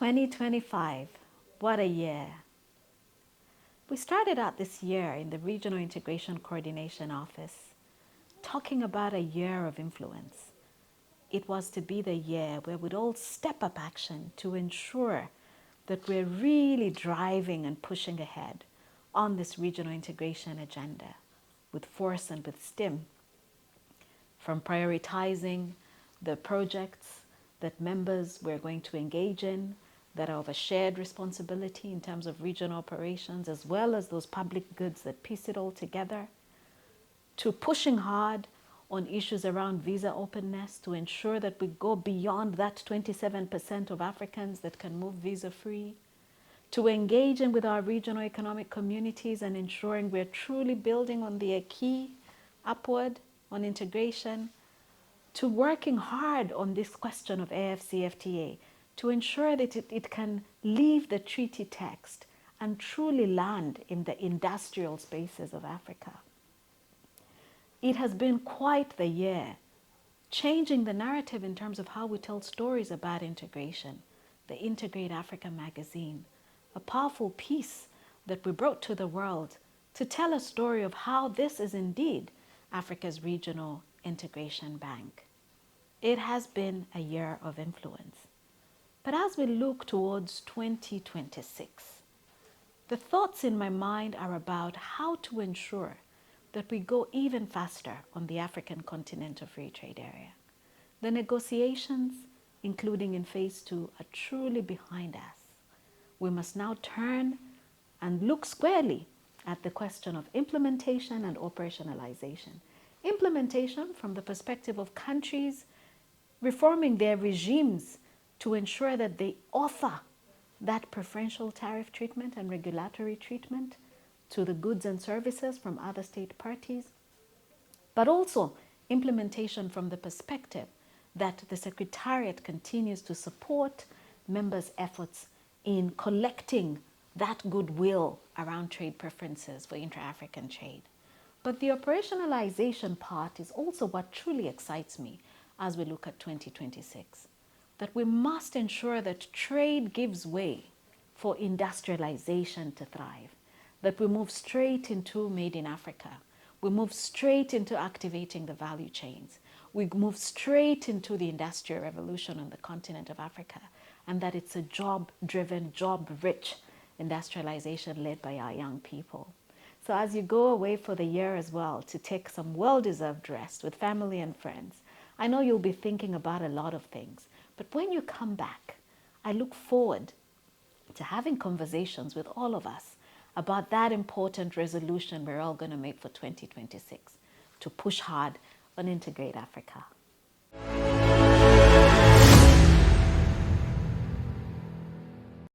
2025, what a year. We started out this year in the Regional Integration Coordination Office talking about a year of influence. It was to be the year where we'd all step up action to ensure that we're really driving and pushing ahead on this regional integration agenda with force and with stim, from prioritizing the projects that members were going to engage in that are of a shared responsibility in terms of regional operations, as well as those public goods that piece it all together, to pushing hard on issues around visa openness to ensure that we go beyond that 27% of Africans that can move visa-free, to engaging with our regional economic communities and ensuring we're truly building on the key upward on integration, to working hard on this question of AFCFTA to ensure that it can leave the treaty text and truly land in the industrial spaces of Africa. It has been quite the year, changing the narrative in terms of how we tell stories about integration. The Integrate Africa magazine, a powerful piece that we brought to the world to tell a story of how this is indeed Africa's regional integration bank. It has been a year of influence. But as we look towards 2026, the thoughts in my mind are about how to ensure that we go even faster on the African Continental Free Trade Area. The negotiations, including in phase 2, are truly behind us. We must now turn and look squarely at the question of implementation and operationalization. Implementation from the perspective of countries reforming their regimes to ensure that they offer that preferential tariff treatment and regulatory treatment to the goods and services from other state parties, but also implementation from the perspective that the Secretariat continues to support members' efforts in collecting that goodwill around trade preferences for intra-African trade. But the operationalization part is also what truly excites me as we look at 2026, that we must ensure that trade gives way for industrialization to thrive, that we move straight into Made in Africa. We move straight into activating the value chains. We move straight into the industrial revolution on the continent of Africa, and that it's a job-driven, job-rich industrialization led by our young people. So as you go away for the year as well to take some well-deserved rest with family and friends, I know you'll be thinking about a lot of things, but when you come back, I look forward to having conversations with all of us about that important resolution we're all going to make for 2026 to push hard on Integrate Africa.